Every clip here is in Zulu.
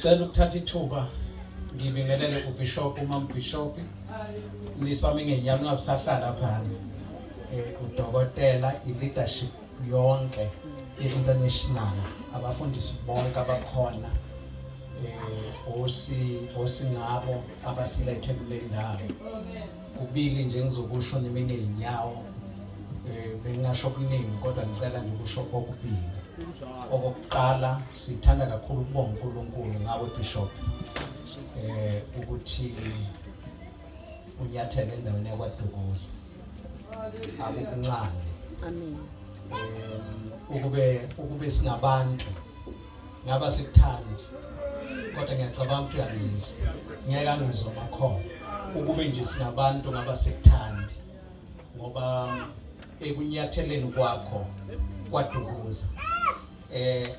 ngicela ukuthatha ithuba ngibingelele uBishop uMamBishop nisami ngenyama ngabusahlala phansi udokotela ileadership yonke international abafundisi bonke abakhona osingabo abasilethe kule ndawo kubili nje ngizokusho nemine inyawo bengasho kuningi kodwa ngicela nje ukusho okubili. Okokuqala sithanda kakhulu ukubonga uNkulunkulu ngawe Bishop ukuthi unyathele endaweni yakwaDukuza akuncane. Amen. Ukube singabantu ngaba sikuthandi kodwa ngiyacabanga ukuthi uyangizwa ngeke angizwe amakhono ukube nje singabantu ngaba sikuthandi ngoba ekunyatheleni kwakho kwaDukuza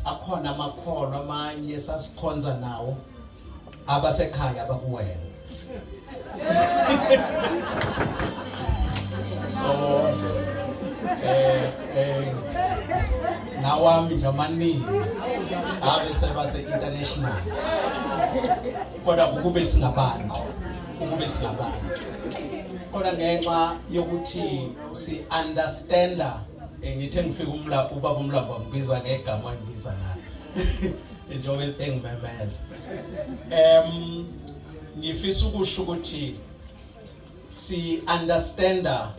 akhona amakholo amanye sasikhonza nawo abasekhaya abakuwena so nawami nje amaningi abe sebase international kodwa ukube singabantu kodwa ngenxa yokuthi si understanda ngithe ngifika umlapho ubaba umlapho ngibiza ngegama ngibiza ngalo njengoba engimemeza ngifisa ukusho ukuthi si understanda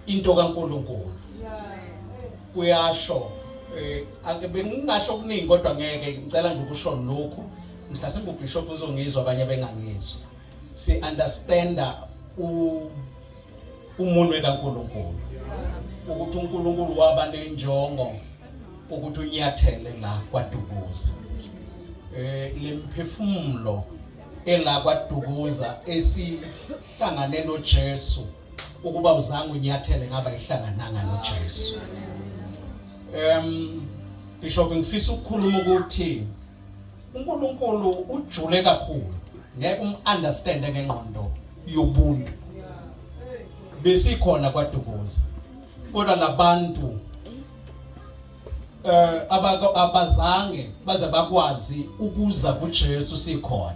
into kaNkulunkulu kuyasho bengingasho okuningi kodwa ngeke ngicela nje ukusho lokho mhlasimbe uBishop uzongizwa abanye bengangizwa si understanda umunwe kaNkulunkulu ukuthi uNkulunkulu waba nenjongo ukuthi unyathele la kwaDukuza lemphefumulo ela kwaDukuza esihlangane noJesu ukuba uzange unyathele ngaba ihlangananga noJesu. Bishop ngifisa ukukhuluma ukuthi uNkulunkulu ujule kakhulu ngeke understand ngengqondo yobuntu besikhona kwaDukuza kodwa labantu abazange baze bakwazi ukuza kuJesu sikhona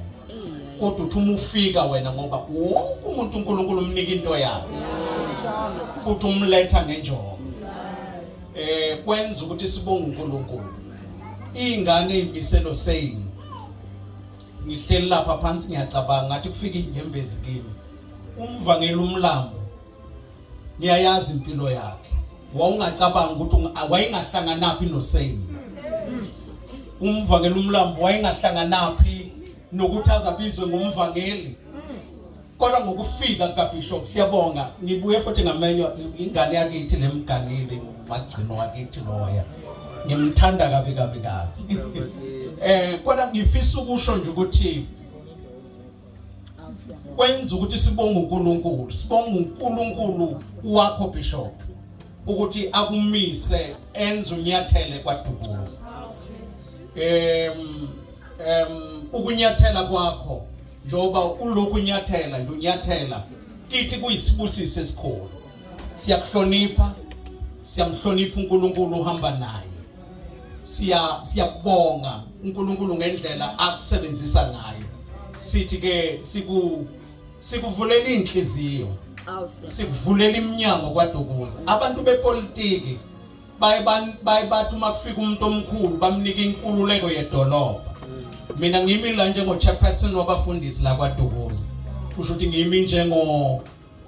kodwa uthi umufika wena ngoba wonke umuntu uNkulunkulu umnika into yakhe futhi umletha ngenjongo kwenza ukuthi sibonge uNkulunkulu ingane eyimiselo saying ngihleli lapha phansi ngiyacabanga ngathi kufika inyembezi kimi umvangeli umlambo niyayazi impilo yakhe wawungacabanga ukuthi wayengahlanganaphi noSaying umvangeli umlambo wayengahlanganaphi nokuthi azabizwe ngumvangeli kodwa ngokufika kaBishop siyabonga ngibuye futhi ngamenywa ingane yakithi lemganile magcino wakithi loya ngimthanda kabi kodwa ngifisa ukusho nje ukuthi kwenza ukuthi sibonge uNkulunkulu wakho Bishop ukuthi akumise enze unyathele kwaDukuza ukunyathela kwakho njoba ulokhu unyathela nje unyathela kithi kuyisibusiso esikhulu siyakuhlonipha siyamhlonipha uNkulunkulu uhamba naye siyakubonga uNkulunkulu ngendlela akusebenzisa ngayo sithi ke sikuvulela inhliziyo sikuvulela iminyango kwaDukuza abantu bepolitiki bathi makufika umuntu omkhulu bamnika inkululeko yedolobha mina ngimi la njengo chairperson wabafundisi la kwaDukuza kusho ukuthi ngimi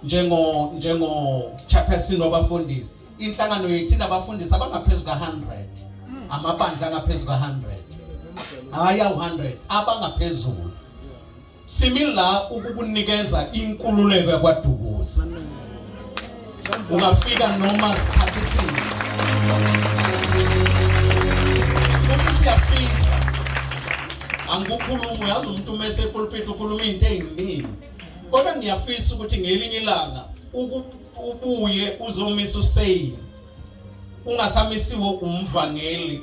njengo chairperson wabafundisi inhlangano yethu nabafundisi abangaphezulu ka100 amabandla angaphezulu ka100 haya u100 abangaphezulu simila ukukunikeza inkululeko yakwaDukuza ungafika noma sikhathi sini siyafisa angikukhuluma uyazi umuntu mase pulpit ukhuluma into eziningi kodwa ngiyafisa ukuthi ngelinye ilanga ubuye uzomisa uSaying ungasamisiwe umvangeli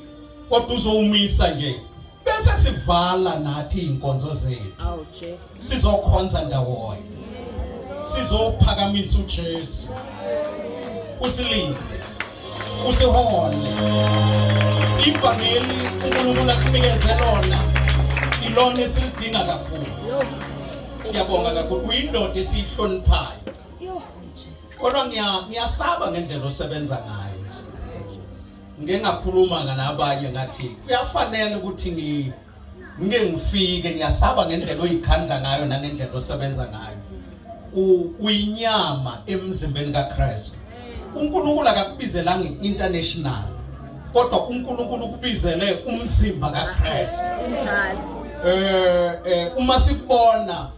kodwa uzowumisa nje bese sivala nathi inkonzo zethu sizokhonza ndawonye sizophakamisa uJesu usilinde usihole ivangeli uNkulunkulu akunikeze lona ilona esilidinga kakhulu. Siyabonga kakhulu uyindoda esihloniphayo. Kodwa ngiyasaba ngendlela osebenza ngayo. Ngeke ngakhuluma nabanye ngathi kuyafanele ukuthi ngifike ngiyasaba ngendlela oyikhandla ngayo nangendlela osebenza ngayo. Uyinyama emzimbeni kaKristu. uNkulunkulu akakubizelanga international kodwa uNkulunkulu kubizele umzimba kaKristu. Uma sikubona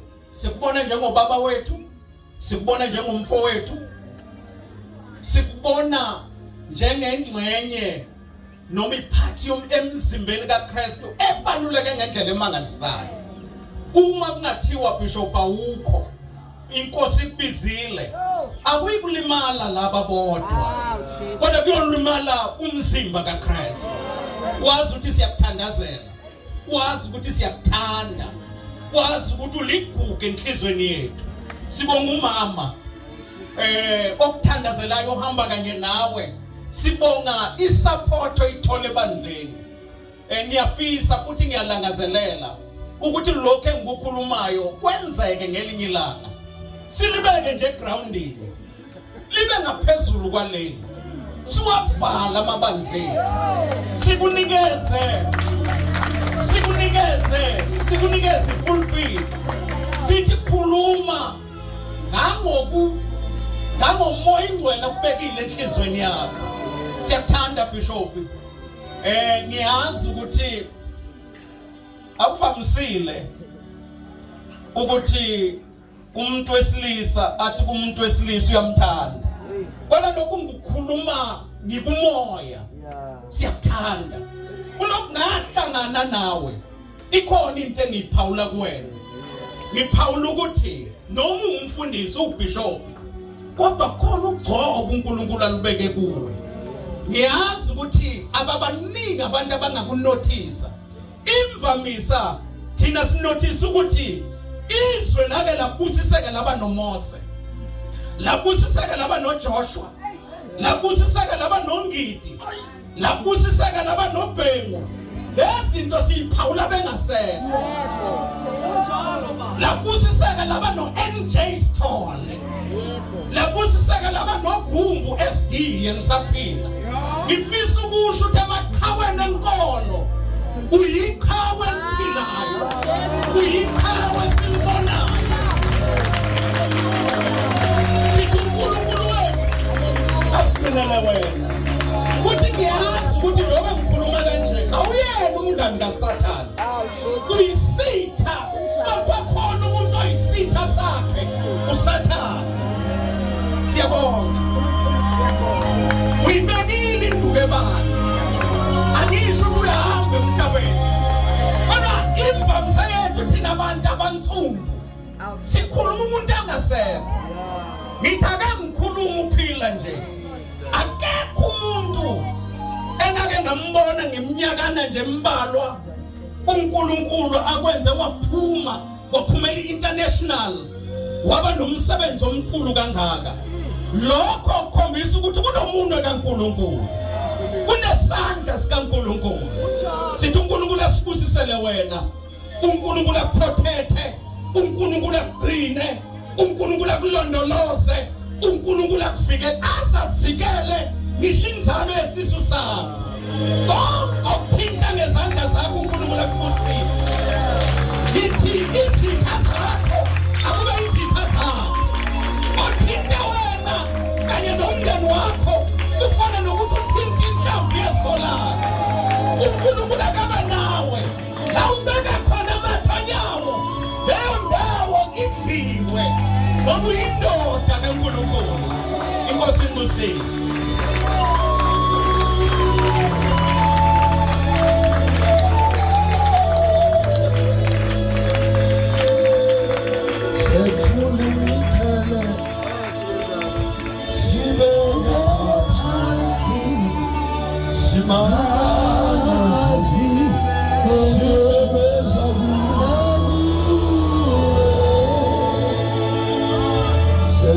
njengobaba wethu, sikubona njengomfowethu, sikubona njengengxenye noma iphathi emzimbeni kaKristu ebaluleke ngendlela emangalisayo. Uma kungathiwa Bishop awukho, inkosi ikubizile, akuyibulimala laba bodwa, kodwa kuyolimala umzimba kaKristu. Wazi ukuthi siyakuthandazela, wazi ukuthi siyakuthanda, wazi ukuthi uligugu enhlizweni yethu. Sibonga umama okuthandazelayo ohamba kanye nawe. Sibonga isupport oyithola ebandleni. Ngiyafisa futhi ngiyalangazelela ukuthi lokho engikukhulumayo kwenzeke ngelinye ilanga. Silibeke nje groundini, libe ngaphezulu kwaleli. Siwavala amabandleni, sikunikeze ipulpit, sithi khuluma ngangomoya ingcwele kubekile enhlizweni yakho. Siyakuthanda Bishop. Ngiyazi ukuthi akuvamisile ukuthi umuntu wesilisa athi kumuntu wesilisa uyamthanda. Kodwa lokhu ngikukhuluma ngikumoya. Siyakuthanda. Kulokhu ngahlangana nawe. Ikhona into engiyiphawula kuwena. Ngiphawula ukuthi noma ungumfundisi uBishop, kodwa khona ukugcoka uNkulunkulu alubeke kuwe. Ngiyazi ukuthi ababaningi abantu abangakunothisa. Imvamisa thina sinothisa ukuthi izwe lake labusiseke laba noMose, labusiseke laba noJoshua, labusiseke laba noNgidi, labusiseke laba noBhengu. Lezi zinto siyiphawula bengasekho. Labusiseke laba noNJ Stone, labusiseke laba noGumbu SD yemsaphila. Ngifisa ukusho ukuthi amaqhawe nenkolo uyiqhawe emphilayo, uyiqhawe silibonayo. Sithi uNkulunkulu wethu asigcinele wena. Futhi ngiyazi ukuthi lokho ngikhuluma kanje awuyena umngani kaSathane. Uyisitha, lapha khona umuntu oyisitha sakhe uSathane. Siyabonga. Uyibekile induku ebani. Angisho uyahambe emhlabeni. Kodwa imvamisa yethu thina abantu abansundu sikhuluma umuntu angasekho. Ngithi ake ngikhuluma uphila nje. Akekho umuntu engake ngambona ngeminyakana nje embalwa uNkulunkulu akwenze waphumela international, waba nomsebenzi omkhulu kangaka. Lokho kukhombisa ukuthi kunomuntu kaNkulunkulu, kunesandla sikaNkulunkulu. Sithi uNkulunkulu asibusisele wena, uNkulunkulu akuprotecte, uNkulunkulu akugcine, uNkulunkulu akulondoloze, uNkulunkulu akuvikele, asavikele ngisho inzalo yesisu sakho. Konke okuthinta ngezandla zakho uNkulunkulu akubusise. Lithi izitha zakho akube izitha zakho. Othinta wena kanye nomndeni wakho ufana nokuthi uthinta inhlamvu yesolana. uNkulunkulu akaba nawe. La ubeka khona amathonyawo, leyo ndawo idliwe. Ngoba uyindoda kaNkulunkulu. Inkosi imbusise.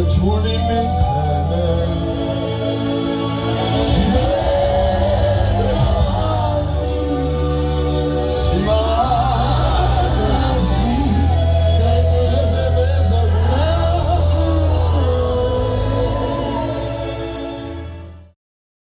Truly